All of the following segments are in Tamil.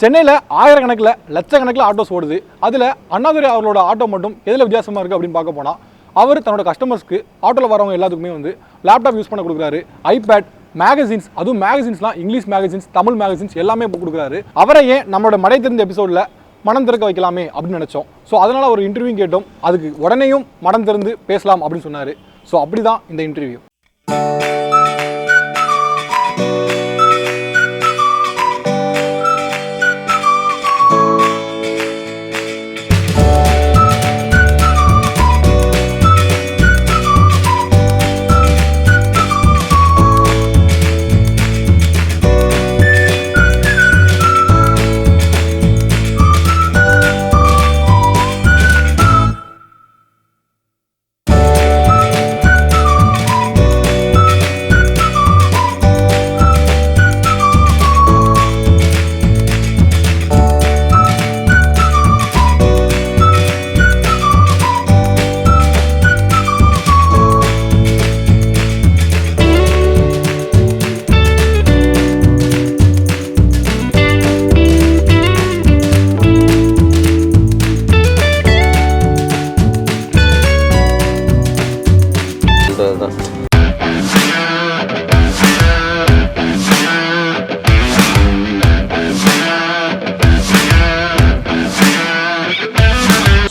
சென்னையில் ஆயிரக்கணக்கில் லட்சக்கணக்கில் ஆட்டோஸ் ஓடுது. அதில் அண்ணாதுரை அவர்களோட ஆட்டோ மட்டும் எதில் வித்தியாசமாக இருக்குது அப்படின்னு பார்க்க போனால், அவர் தன்னோட கஸ்டமர்ஸ்க்கு ஆட்டோவில் வரவங்க எல்லாத்துக்குமே வந்து லேப்டாப் யூஸ் பண்ண கொடுக்குறாரு, ஐபேட், மேகசின்ஸ், அதுவும் மேகசின்ஸ்லாம் இங்கிலீஷ் மேகசின்ஸ், தமிழ் மேகசின்ஸ் எல்லாமே இப்போ கொடுக்குறாரு. அவரை ஏன் நம்மளோட மடை தெரிந்த எபிசோடில் மனம் திறக்க வைக்கலாமே அப்படின்னு நினச்சோம். ஸோ அதனால் ஒரு இன்டர்வியூ கேட்டோம். அதுக்கு உடனேயும் மனம் திறந்து பேசலாம் அப்படின்னு சொன்னார். ஸோ அப்படி தான் இந்த இன்டர்வியூ.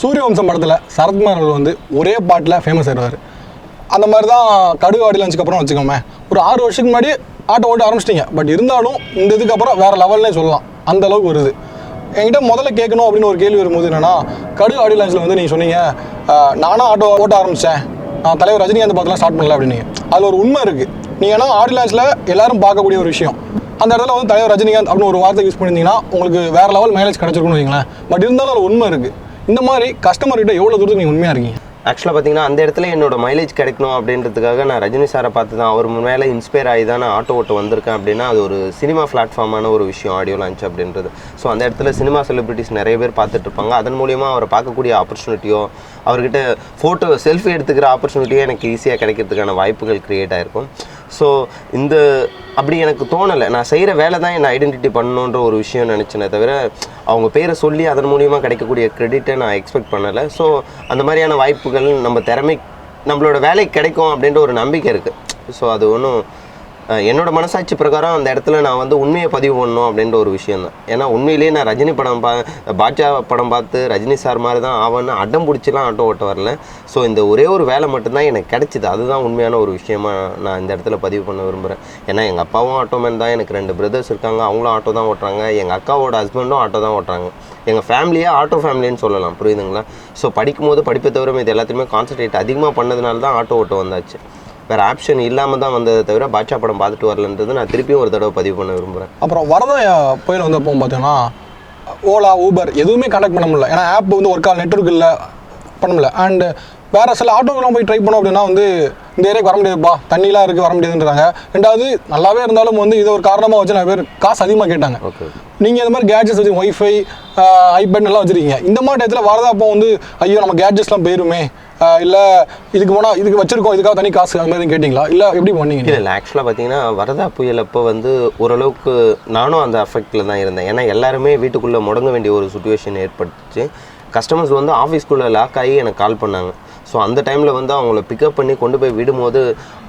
சூரியவம்சம் படத்தில் சரத்குமார் வந்து ஒரே பாட்டில் ஃபேமஸ் ஆயிடுவார். அந்த மாதிரி தான் கடுகு ஆடி லஞ்சுக்கு அப்புறம் வச்சுக்கோமே, ஒரு 6 வருஷத்துக்கு முன்னாடி ஆட்டோ ஓட்ட ஆரம்பிச்சிட்டிங்க. பட் இருந்தாலும் இந்த இதுக்கு அப்புறம் வேறு லெவல்னே சொல்லலாம், அந்த அளவுக்கு வருது. என்கிட்ட முதல்ல கேட்கணும் அப்படின்னு ஒரு கேள்வி வரும்போது என்னென்னா, கடுகு ஆடி லஞ்சில் வந்து நீங்கள் சொன்னீங்க நானும் ஆட்டோ ஓட்ட ஆரம்பித்தேன், நான் தலைவர் ரஜினிகாந்த் பார்த்துலாம் ஸ்டார்ட் பண்ணல அப்படின்னு. அதில் ஒரு உண்மை இருக்குது. நீங்கள் ஏன்னா ஆடி லான்ச்சில் எல்லாரும் பார்க்கக்கூடிய ஒரு விஷயம், அந்த இடத்துல வந்து தலைவர் ரஜினிகாந்த் அப்படின்னு ஒரு வார்த்தை யூஸ் பண்ணியிருந்தீங்கன்னா உங்களுக்கு வேறு லெவல் மைலேஜ் கிடச்சிருக்குன்னு வைங்களேன். பட் இருந்தாலும் அது உண்மை இருக்குது. இந்த மாதிரி கஸ்டமர்கிட்ட எவ்வளோ தூரத்துக்கு நீங்கள் உண்மையாக இருக்கீங்க? ஆக்சுவலாக பார்த்தீங்கன்னா அந்த இடத்துல என்னோட மைலேஜ் கிடைக்கணும் அப்படின்றதுக்காக நான் ரஜினி சாரை பார்த்து தான், அவர் மேலே இன்ஸ்பயர் ஆகி தான் நான் ஆட்டோ ஓட்ட வந்திருக்கேன் அப்படின்னா அது ஒரு சினிமா பிளாட்ஃபார்மான ஒரு விஷயம் ஆடியோ லான்ச் அப்படின்றது. ஸோ அந்த இடத்துல சினிமா செலிபிரிட்டிஸ் நிறைய பேர் பார்த்துட்டு இருப்பாங்க. அதன் மூலியமாக அவரை பார்க்கக்கூடிய ஆப்பர்ச்சுனிட்டியோ அவர்கிட்ட ஃபோட்டோ செல்ஃபி எடுத்துக்கிற ஆப்பர்ச்சுனிட்டியோ எனக்கு ஈஸியாக கிடைக்கிறதுக்கான வாய்ப்புகள் க்ரியேட் ஆகிருக்கும். ஸோ இந்த அப்படி எனக்கு தோணலை. நான் செய்கிற வேலை தான் என்னை ஐடென்டிட்டி பண்ணணுன்ற ஒரு விஷயம் நினச்சேனே தவிர அவங்க பேரை சொல்லி அதன் மூலியமாக கிடைக்கக்கூடிய கிரெடிட்டை நான் எக்ஸ்பெக்ட் பண்ணலை. ஸோ அந்த மாதிரியான வாய்ப்புகள் நம்ம நம்மளோட வேலைக்கு கிடைக்கும் அப்படின்ற ஒரு நம்பிக்கை இருக்குது. ஸோ அது ஒன்றும் என்னோடய மனசாட்சி பிரகாரம் அந்த இடத்துல நான் வந்து உண்மையை பதிவு பண்ணணும் அப்படின்ற ஒரு விஷயம் தான். ஏன்னா உண்மையிலேயே நான் ரஜினி படம் பாட்ஷா படம் பார்த்து ரஜினி சார் மாதிரி தான் ஆவன்னு அடம் பிடிச்சிலாம் ஆட்டோ ஓட்ட வரல. ஸோ இந்த ஒரே ஒரு வேலை மட்டும்தான் எனக்கு கிடைச்சிது. அதுதான் உண்மையான ஒரு விஷயமா நான் இந்த இடத்துல பதிவு பண்ண விரும்புகிறேன். ஏன்னா எங்கள் அப்பாவும் ஆட்டோமேன் தான், எனக்கு 2 பிரதர்ஸ் இருக்காங்க, அவங்களும் ஆட்டோ தான் ஓட்டுறாங்க, எங்கள் அக்காவோட ஹஸ்பண்டும் ஆட்டோ தான் ஓட்டுறாங்க. எங்கள் ஃபேமிலியே ஆட்டோ ஃபேமிலின்னு சொல்லலாம், புரியுதுங்களா? ஸோ படிக்கும்போது படிப்பை தவிர இது எல்லாத்தையுமே கான்சன்ட்ரேட் அதிகமாக பண்ணதுனால தான் ஆட்டோ ஓட்ட வந்தாச்சு. வேறு ஆப்ஷன் இல்லாமல் தான் வந்ததை தவிர பாட்ஷா படம் பார்த்துட்டு வரலன்றது நான் திருப்பியும் ஒரு தடவை பதிவு பண்ண விரும்புகிறேன். அப்புறம் வரதா புயல் வந்தப்போ பார்த்தீங்கன்னா ஓலா, ஊபர் எதுவுமே கனெக்ட் பண்ண முடியல. ஏன்னா ஆப் வந்து ஒரு கால் நெட்வொர்க் இல்லை, பண்ண முடியல. அண்டு வேறு சில ஆட்டோக்கெல்லாம் போய் ட்ரை பண்ணோம் அப்படின்னா வந்து இந்த ஏரியாவுக்கு வர முடியாதுப்பா, தண்ணிலாம் இருக்குது, வர முடியாதுன்றாங்க. ரெண்டாவது நல்லாவே இருந்தாலும் வந்து இதை ஒரு காரணமாக வச்சு நிறைய பேர் காசு அதிகமாக கேட்டாங்க. நீங்கள் இந்த மாதிரி கேட்ஜெட்ஸ் வச்சு ஒய்ஃபை, ஐபேட் எல்லாம் வச்சுருக்கீங்க. இந்த மாதிரி இடத்துல வரதா அப்போ வந்து ஐயோ நம்ம கேட்ஜெட்ஸ்லாம் போயிருமே, இல்லை இதுக்கு போனால் இதுக்கு வச்சுருக்கோம், இதுக்காக தனி காசு அது மாதிரி கேட்டிங்களா, இல்லை எப்படி பண்ணீங்க? இல்லை ஆக்சுவலாக பார்த்தீங்கன்னா வரதா புயல் அப்போ வந்து ஓரளவுக்கு நானும் அந்த அஃபெக்டில் தான் இருந்தேன். ஏன்னா எல்லாருமே வீட்டுக்குள்ளே முடங்க வேண்டிய ஒரு சுச்சுவேஷன் ஏற்பட்டுச்சு. கஸ்டமர்ஸ் வந்து ஆஃபீஸ்க்குள்ளே லாக் ஆகி எனக்கு கால் பண்ணாங்க. ஸோ அந்த டைமில் வந்து அவங்கள பிக்கப் பண்ணி கொண்டு போய் விடும்போது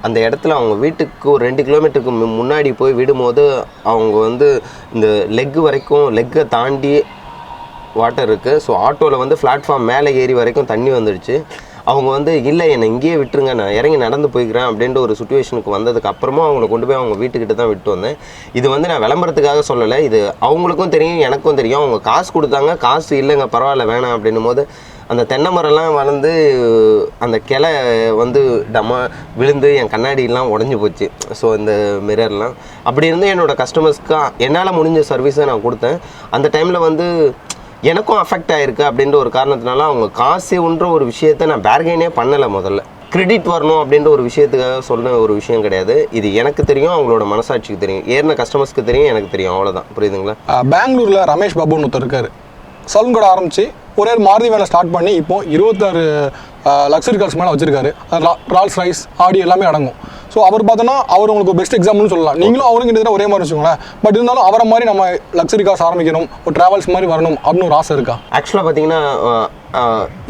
அந்த இடத்துல அவங்க வீட்டுக்கு ஒரு 2 கிலோமீட்டருக்கு முன்னாடி போய் விடும்போது அவங்க வந்து இந்த லெக்கை தாண்டி வாட்டர் இருக்குது. ஸோ ஆட்டோவில் வந்து பிளாட்ஃபார்ம் மேலே ஏறி வரைக்கும் தண்ணி வந்துடுச்சு. அவங்க வந்து இல்லை என்னை இங்கேயே விட்டுருங்க, நான் இறங்கி நடந்து போய்க்கிறேன் அப்படின்ற ஒரு சுச்சுவேஷனுக்கு வந்ததுக்கு அப்புறமா அவங்கள கொண்டு போய் அவங்க வீட்டுக்கிட்ட தான் விட்டு வந்தேன். இது வந்து நான் விளம்பரத்துக்காக சொல்லலை, இது அவங்களுக்கும் தெரியும் எனக்கும் தெரியும். அவங்க காசு கொடுத்தாங்க, காசு இல்லைங்க பரவாயில்ல வேணாம் அப்படின்னும் போது அந்த தென்னை மரம்லாம் வளர்ந்து அந்த கிளை வந்து விழுந்து என் கண்ணாடியெல்லாம் உடஞ்சி போச்சு. ஸோ இந்த மிரர்லாம் அப்படி இருந்து என்னோடய கஸ்டமர்ஸ்க்கு என்னால் முடிஞ்ச சர்வீஸை நான் கொடுத்தேன். அந்த டைமில் வந்து எனக்கும் அஃபெக்ட் ஆகிருக்கு அப்படின்ற ஒரு காரணத்தினால அவங்க காசு ஒன்ற ஒரு விஷயத்தை நான் பேர்கெயினே பண்ணலை. முதல்ல கிரெடிட் வரணும் அப்படின்ற ஒரு விஷயத்துக்காக சொன்ன ஒரு விஷயம் கிடையாது. இது எனக்கு தெரியும், அவங்களோட மனசாட்சிக்கு தெரியும், ஏறின கஸ்டமர்ஸ்க்கு தெரியும், எனக்கு தெரியும், அவ்வளோதான். புரியுதுங்களா? பெங்களூரில் ரமேஷ் பாபுன்னு ஒருத்தர் இருக்கார். சலூன் கடை ஆரம்பித்து ஒரே மாருதி வேலை ஸ்டார்ட் பண்ணி இப்போ 26 லக்ஸரி கார்ஸ் மேலே வச்சுருக்காரு. ரால்ஸ் ரைஸ், ஆடி எல்லாமே அடங்கும். ஸோ அவர் பார்த்தோன்னா அவர் உங்களுக்கு பெஸ்ட் எக்ஸாம்பிள்னு சொல்லலாம். நீங்களும் அவரும் கிட்டத்தட்ட ஒரே மாதிரி வச்சுக்கோங்களேன். பட் இருந்தாலும் அவரை மாதிரி நம்ம லக்ஸரி கார்ஸ் ஆரம்பிக்கணும், ஒரு ட்ராவல்ஸ் மாதிரி வரணும் அப்படின்னு ஒரு ஆசை இருக்கா? ஆக்சுவலாக பார்த்தீங்கன்னா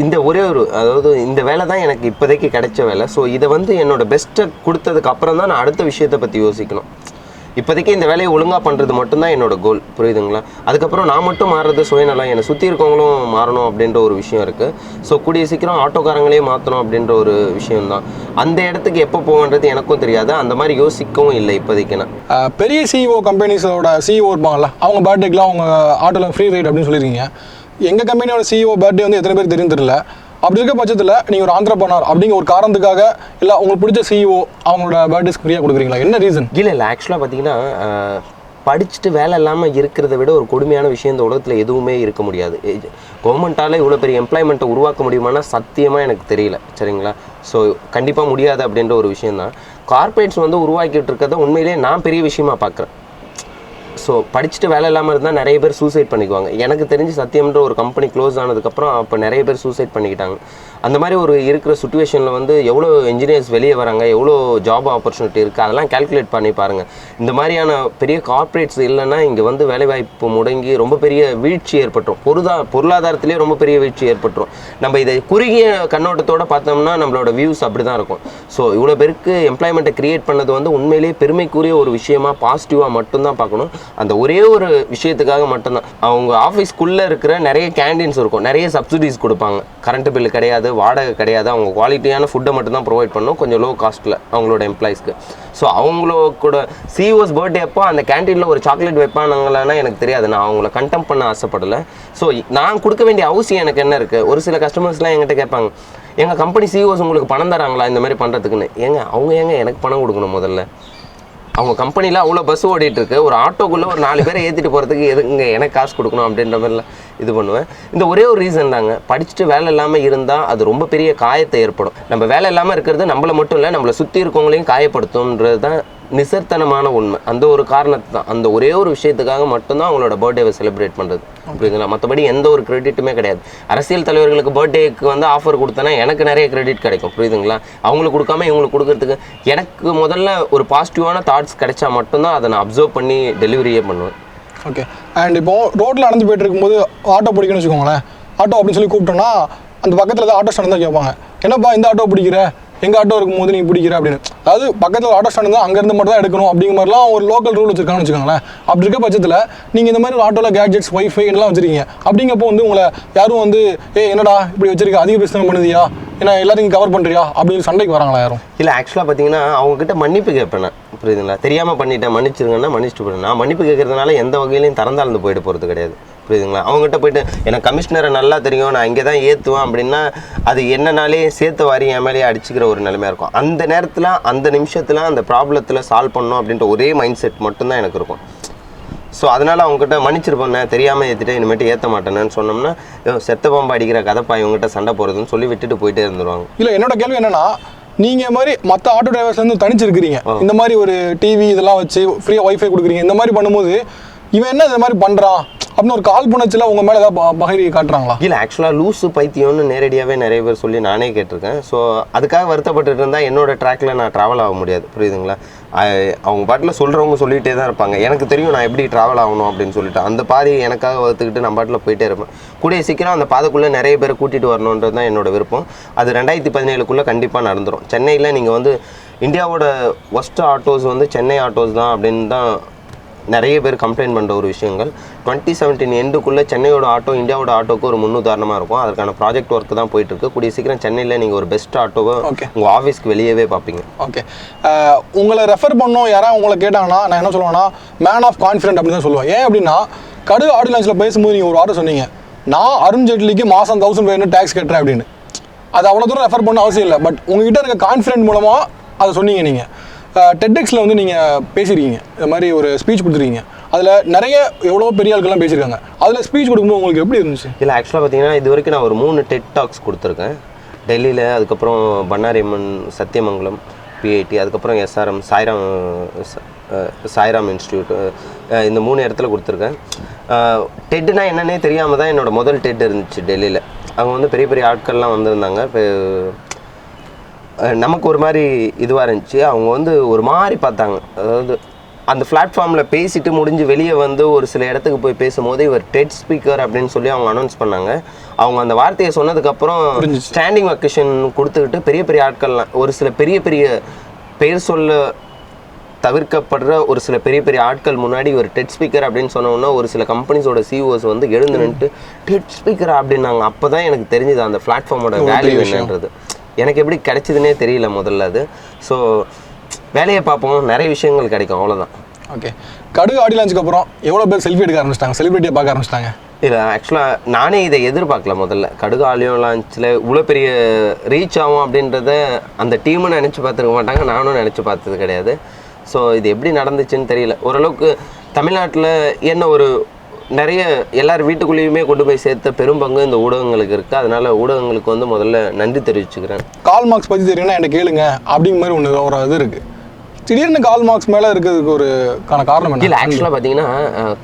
இந்த ஒரே ஒரு, அதாவது இந்த வேலை தான் எனக்கு இப்போதைக்கு கிடைச்ச வேலை. ஸோ இதை வந்து என்னோட பெஸ்ட்டை கொடுத்ததுக்கு அப்புறம் தான் நான் அடுத்த விஷயத்தை பற்றி யோசிக்கணும். இப்போதைக்கு இந்த வேலையை ஒழுங்காக பண்ணுறது மட்டும்தான் என்னோட கோல், புரியுதுங்களா? அதுக்கப்புறம் நான் மட்டும் மாறுறது சுயநலம், என்னை சுற்றி இருக்கவங்களும் மாறணும் அப்படின்ற ஒரு விஷயம் இருக்குது. ஸோ கூடிய சீக்கிரம் ஆட்டோக்காரங்களே மாற்றணும் அப்படின்ற ஒரு விஷயம்தான். அந்த இடத்துக்கு எப்போ போகன்றது எனக்கும் தெரியாது, அந்த மாதிரி யோசிக்கவும் இல்லை இப்போதைக்கு. நான் பெரிய சிஇஓ கம்பெனிஸோட சிஇஓ இருப்பாங்கல்ல, அவங்க பர்த்டேக்கெலாம் அவங்க ஆட்டோவில் ஃப்ரீ ரைட் அப்படின்னு சொல்லியிருக்கீங்க. எங்கள் கம்பெனியோட சிஇஓ பர்த்டே வந்து எத்தனை பேர் தெரியும் தெரியல. அப்படி இருக்க பட்சத்தில் நீங்கள் ஒரு ஆந்திரப்பனர் அப்படிங்கிற ஒரு காரணத்துக்காக இல்லை உங்களுக்கு பிடிச்ச சிஇஓ அவங்களோட பர்த்டேஸ்க்கு ஃப்ரீயாக கொடுக்குறீங்களா? என்ன ரீசன்? இல்லை ஆக்சுவலாக பார்த்தீங்கன்னா படிச்சுட்டு வேலை இல்லாமல் இருக்கிறத விட ஒரு கொடுமையான விஷயம் இந்த உலகத்தில் எதுவுமே இருக்க முடியாது. கவர்மெண்ட்டால் இவ்வளோ பெரிய எம்ப்ளாய்மெண்ட்டை உருவாக்க முடியுமானா சத்தியமாக எனக்கு தெரியல, சரிங்களா? ஸோ கண்டிப்பாக முடியாது அப்படின்ற ஒரு விஷயந்தான். கார்ப்பரேட்ஸ் வந்து உருவாக்கிட்டு இருக்கிறத உண்மையிலேயே நான் பெரிய விஷயமா பார்க்குறேன். ஸோ படிச்சுட்டு வேலை இல்லாமல் இருந்தால் நிறைய பேர் சூசைட் பண்ணிக்குவாங்க. எனக்கு தெரிஞ்சு சத்தியம்ன்ற ஒரு கம்பெனி க்ளோஸ் ஆனதுக்கப்புறம் அப்போ நிறைய பேர் சூசைட் பண்ணிக்கிட்டாங்க. அந்த மாதிரி ஒரு இருக்கிற சுச்சுவேஷனில் வந்து எவ்வளோ இன்ஜினியர்ஸ் வெளியே வராங்க, எவ்வளோ ஜாப் ஆப்பர்ச்சுனிட்டி இருக்குது, அதெல்லாம் கேல்குலேட் பண்ணி பாருங்கள். இந்த மாதிரியான பெரிய கார்ப்பரேட்ஸ் இல்லைன்னா இங்கே வந்து வேலைவாய்ப்பு முடங்கி ரொம்ப பெரிய வீழ்ச்சி ஏற்பட்டுரும். பொருளாதாரத்திலே ரொம்ப பெரிய வீழ்ச்சி ஏற்பட்டுரும். நம்ம இதை குறுகிய கண்ணோட்டத்தோடு பார்த்தோம்னா நம்மளோட வியூஸ் அப்படி தான் இருக்கும். ஸோ இவ்வளோ பேருக்கு எம்ப்ளாய்மெண்ட்டை க்ரியேட் பண்ணது வந்து உண்மையிலேயே பெருமைக்குரிய ஒரு விஷயமா பாசிட்டிவாக மட்டும்தான் பார்க்கணும். அந்த ஒரே ஒரு விஷயத்துக்காக மட்டும்தான். அவங்க ஆஃபீஸ்க்குள்ளே இருக்கிற நிறைய கேண்டீன்ஸ் இருக்கும், நிறைய சப்சிடிஸ் கொடுப்பாங்க. கரண்ட் பில்லு கிடையாது, வாடகை கிடையாது, அவங்க குவாலிட்டியான ஃபுட்டை மட்டும்தான் ப்ரொவைட் பண்ணணும், கொஞ்சம் லோ காஸ்ட்டில் அவங்களோட எம்ப்ளாயிஸ்க்கு. ஸோ அவங்களோட சிஇஓஸ் பர்த்டே அப்போ அந்த கேண்டீனில் ஒரு சாக்லேட் வைப்பானுங்களான்னா எனக்கு தெரியாது, நான் அவங்கள கண்டெம் பண்ண ஆசைப்படலை. ஸோ நான் கொடுக்க வேண்டிய அவசியம் எனக்கு என்ன இருக்குது? ஒரு சில கஸ்டமர்ஸ்லாம் என்கிட்ட கேட்பாங்க, எங்கள் கம்பெனி சிஇஓஸ் உங்களுக்கு பணம் தராங்களா இந்த மாதிரி பண்ணுறதுக்குன்னு. அவங்க எனக்கு பணம் கொடுக்கணும்? முதல்ல அவங்க கம்பெனியில் அவ்வளோ பஸ் ஓடிட்டுருக்கு, ஒரு ஆட்டோக்குள்ளே ஒரு 4 பேரை ஏற்றிட்டு போகிறதுக்கு எதுங்க எனக்கு காசு கொடுக்கணும் அப்படின்ற மாதிரிலாம் இது பண்ணுவேன். இந்த ஒரே ஒரு ரீசன் தாங்க, படிச்சுட்டு வேலை இல்லாமல் இருந்தால் அது ரொம்ப பெரிய காயத்தை ஏற்படும். நம்ம வேலை இல்லாமல் இருக்கிறது நம்மளை மட்டும் இல்லை, நம்மளை சுற்றி இருக்கவங்களையும் காயப்படுத்தும்ன்றது தான் நிசர்த்தனமான உண்மை. அந்த ஒரு காரணத்தை தான், அந்த ஒரே ஒரு விஷயத்துக்காக மட்டும்தான் அவங்களோட பர்த்டேவை செலிப்ரேட் பண்ணுறது, புரியுதுங்களா? மற்றபடி எந்த ஒரு கிரெடிட்டுமே கிடையாது. அரசியல் தலைவர்களுக்கு பர்த்டேக்கு வந்து ஆஃபர் கொடுத்தனா எனக்கு நிறைய கிரெடிட் கிடைக்கும், புரியுதுங்களா? அவங்களுக்கு கொடுக்காம இவங்களுக்கு கொடுக்கறதுக்கு எனக்கு முதல்ல ஒரு பாசிட்டிவான தாட்ஸ் கிடைச்சா மட்டும்தான் அதை நான் அப்சர்வ் பண்ணி டெலிவரியே பண்ணுவேன். ஓகே. அண்ட் இப்போது ரோட்டில் நடந்து போயிட்டு இருக்கும்போது ஆட்டோ பிடிக்கணும்னு வச்சுக்கோங்களேன், ஆட்டோ அப்படின்னு சொல்லி கூப்பிட்டோன்னா அந்த பக்கத்தில் தான் ஆட்டோ ஸ்டாண்ட் தான் கேட்பாங்க, என்னப்பா இந்த ஆட்டோ பிடிக்கிற, எங்கள் ஆட்டோ இருக்கும்போது நீ பிடிக்கிற அப்படின்னு. அதாவது பக்கத்தில் ஆட்டோ ஸ்டாண்ட் தான் அங்கேருந்து மட்டும் தான் எடுக்கணும் அப்படிங்கிற மாதிரிலாம் ஒரு லோக்கல் ரூல் வச்சுருக்காங்கன்னு வச்சுக்கோங்களேன். அப்படி இருக்க பட்சத்தில் நீங்கள் இந்த மாதிரி ஆட்டோவில் கேட்ஜெட்ஸ், வைஃபை எல்லாம் வச்சுருக்கீங்க. அப்படிங்கப்போ வந்து உங்களை யாரும் வந்து என்னடா இப்படி வச்சிருக்க, அதிக பிரச்சனை பண்ணுதியா, ஏன்னா எல்லாத்தையும் கவர் பண்ணுறியா அப்படின்னு சண்டைக்கு வராங்களா யாரும்? இல்லை ஆக்சுவலாக பார்த்தீங்கன்னா அவங்ககிட்ட மன்னிப்பு கேட்பேன் நான், புரியுதுங்களா? தெரியாமல் பண்ணிட்டேன், மன்னிச்சிருங்கன்னா மன்னிச்சுட்டு போயிடுவேன். நான் மன்னிப்பு கேட்கறதுனால எந்த வகையிலையும் திறந்தாழ்ந்து போயிட்டு போகிறது கிடையாது, புரியுதுங்களா? அவங்ககிட்ட போயிட்டு எனக்கு கமிஷனரை நல்லா தெரியும், நான் இங்கே தான் ஏற்றுவேன் அப்படின்னா அது என்னன்னாலே சேர்த்து வாரி என் மேலேயே அடிச்சுக்கிற ஒரு நிலைமையாக இருக்கும். அந்த நேரத்தில் அந்த நிமிஷத்தில் அந்த ப்ராப்ளத்தில் சால்வ் பண்ணணும் அப்படின்ற ஒரே மைண்ட் செட் மட்டும்தான் எனக்கு இருக்கும். ஸோ அதனால் அவங்ககிட்ட மன்னிச்சிருப்பேன், தெரியாமல் ஏற்றிட்டு இனிமேட்டு ஏற்ற மாட்டேன்னு சொன்னோம்னா செத்த பாம்பு அடிக்கிற கதைப்பா இவங்ககிட்ட சண்டை போகிறதுன்னு சொல்லி விட்டுட்டு போயிட்டே இருந்துருவாங்க. இல்லை, என்னோட கேள்வி என்னன்னா, நீங்கள் மாதிரி மற்ற ஆட்டோ டிரைவர்ஸ்லேருந்து தனிச்சிருக்கிறீங்க, இந்த மாதிரி ஒரு டிவி இதெல்லாம் வச்சு ஃப்ரீயாக வைஃபை கொடுக்குறீங்க, இந்த மாதிரி பண்ணும்போது இவன் என்ன இந்த மாதிரி பண்ணுறான் அப்படின்னு ஒரு கால் புணர்ச்சியில் உங்கள் மேலே ஏதாவது பகிரி காட்டுறாங்களா? இல்லை ஆக்சுவலாக லூஸு பைத்தியம்னு நேரடியாகவே நிறைய பேர் சொல்லி நானே கேட்டிருக்கேன். ஸோ அதுக்காக வருத்தப்பட்டு இருந்தால் என்னோட ட்ராக்கில் நான் ட்ராவல் ஆக முடியாது, புரியுதுங்களா? அவங்க பாட்டில் சொல்கிறவங்க சொல்லிகிட்டே தான் இருப்பாங்க, எனக்கு தெரியும் நான் எப்படி ட்ராவல் ஆகணும் அப்படின்னு சொல்லிட்டு அந்த பாதையை எனக்காக வறுத்துக்கிட்டு நான் பாட்டில் போயிட்டே இருப்பேன். கூடிய சீக்கிரம் அந்த பாதைக்குள்ளே நிறைய பேரை கூட்டிகிட்டு வரணுன்றது தான் என்னோட விருப்பம். அது 2017 கண்டிப்பாக நடந்துடும். சென்னையில் நீங்கள் வந்து இந்தியாவோட ஒஸ்ட் ஆட்டோஸ் வந்து சென்னை ஆட்டோஸ் தான் அப்படின்னு தான் நிறைய பேர் கம்ப்ளைண்ட் பண்ணுற ஒரு விஷயங்கள். 2017 எண்டுக்குள்ளே சென்னையோட ஆட்டோ இந்தியாவோட ஆட்டோக்கு ஒரு முன்னுதாரணமாக இருக்கும். அதற்கான ப்ராஜெக்ட் ஒர்க்கு தான் போயிட்டுருக்கு. கூடிய சீக்கிரம் சென்னையில் நீங்கள் ஒரு பெஸ்ட் ஆட்டோவை உங்கள் ஆஃபீஸ்க்கு வெளியவே பார்ப்பீங்க. ஓகே. உங்களை ரெஃபர் பண்ணோம் யாராவது உங்களை கேட்டாங்கன்னா நான் என்ன சொல்லுவேன்னா, மேன் ஆஃப் கான்ஃபிடென்ட் அப்படின்னு தான் சொல்லுவேன். ஏன் அப்படின்னா, கடு ஆடியோ லான்ச்சில் பேசும்போது நீங்கள் ஒரு ஆட்டோ சொன்னீங்க, நான் அருண் ஜேட்லிக்கு மாதம் 1000 டேக்ஸ் கட்டுறேன் அப்படின்னு. அது அவ்வளோ தூரம் ரெஃபர் பண்ண அவசியம் இல்லை. பட் உங்ககிட்ட இருக்க கான்ஃபிடென்ட் மூலமாக அதை சொன்னீங்க. நீங்கள் டெட்எக்ஸில் வந்து நீங்கள் பேசியிருக்கீங்க, இந்த மாதிரி ஒரு ஸ்பீச் கொடுத்துருக்கீங்க. அதில் நிறைய எவ்வளோ பெரிய ஆட்கள்லாம் பேசியிருக்காங்க. அதில் ஸ்பீச் கொடுக்கும்போது உங்களுக்கு எப்படி இருந்துச்சு? இல்லை ஆக்சுவலாக பார்த்தீங்கன்னா இது வரைக்கும் நான் ஒரு 3 டெட் டாக்ஸ் கொடுத்துருக்கேன் டெல்லியில், அதுக்கப்புறம் பண்ணாரி அம்மன் சத்தியமங்கலம் பிஐடி, அதுக்கப்புறம் எஸ்ஆர்எம் சாய்ராம் இன்ஸ்டியூட், இந்த 3 இடத்துல கொடுத்துருக்கேன். டெட்டுனா என்னன்னே தெரியாமல் தான் என்னோடய முதல் டெட் இருந்துச்சு டெல்லியில். அவங்க வந்து பெரிய பெரிய ஆட்கள்லாம் வந்திருந்தாங்க. இப்போ நமக்கு ஒரு மாதிரி இதுவாக இருந்துச்சு. அவங்க வந்து ஒரு மாதிரி பார்த்தாங்க. அதாவது அந்த பிளாட்ஃபார்மில் பேசிட்டு முடிஞ்சு வெளியே வந்து ஒரு சில இடத்துக்கு போய் பேசும்போது இவர் டெட் ஸ்பீக்கர் அப்படின்னு சொல்லி அவங்க அனௌன்ஸ் பண்ணாங்க. அவங்க அந்த வார்த்தையை சொன்னதுக்கப்புறம் ஸ்டாண்டிங் வெக்கேஷன் கொடுத்துக்கிட்டு பெரிய பெரிய ஆட்கள்லாம் ஒரு சில பெரிய பெரிய பெயர் சொல்ல தவிர்க்கப்படுற ஒரு சில பெரிய பெரிய ஆட்கள் முன்னாடி ஒரு டெட் ஸ்பீக்கர் அப்படின்னு சொன்னோன்னா ஒரு சில கம்பெனிஸோட சிஓஸ் வந்து எழுந்து நின்றுட்டு டெட் ஸ்பீக்கர் அப்படின்னாங்க. அப்போ தான் எனக்கு தெரிஞ்சுது அந்த பிளாட்ஃபார்மோட வேல்யூ என்னன்றது. எனக்கு எப்படி கிடைச்சதுன்னே தெரியல முதல்ல அது. ஸோ வேலையை பார்ப்போம், நிறைய விஷயங்கள் கிடைக்கும், அவ்வளோதான். ஓகே, கடுகு ஆடியோ லான்ச்சுக்கு அப்புறம் எவ்வளோ பேர் செல்ஃபி எடுக்க ஆரம்பிச்சிட்டாங்க, செலிபிரிட்டியை பார்க்க ஆரம்பிச்சிட்டாங்க? இல்லை, ஆக்சுவலாக நானே இதை எதிர்பார்க்கல. முதல்ல கடுகு ஆடியோ லான்ச்சில் இவ்வளோ பெரிய ரீச் ஆகும் அப்படின்றத அந்த டீமும் நினச்சி பார்த்துருக்க மாட்டாங்க, நானும் நினச்சி பார்த்தது கிடையாது. ஸோ இது எப்படி நடந்துச்சுன்னு தெரியல. ஓரளவுக்கு தமிழ்நாட்டில் என்ன ஒரு நிறைய எல்லார் வீட்டுக்குள்ளேயுமே கொண்டு போய் சேர்த்த பெரும் பங்கு இந்த ஊடகங்களுக்கு இருக்குது. அதனால் ஊடகங்களுக்கு வந்து முதல்ல நன்றி தெரிவிச்சுக்கிறேன். கால் மார்க்ஸ் பற்றி தெரியும்னா என்கிட்ட கேளுங்க அப்படிங்கிற மாதிரி ஒன்று ஒரு இது இருக்குது. திடீர்னு கால் மார்க்ஸ் மேலே இருக்கிறதுக்கு ஒரு காரணம் என்ன? இல்லை, ஆக்சுவலாக பார்த்தீங்கன்னா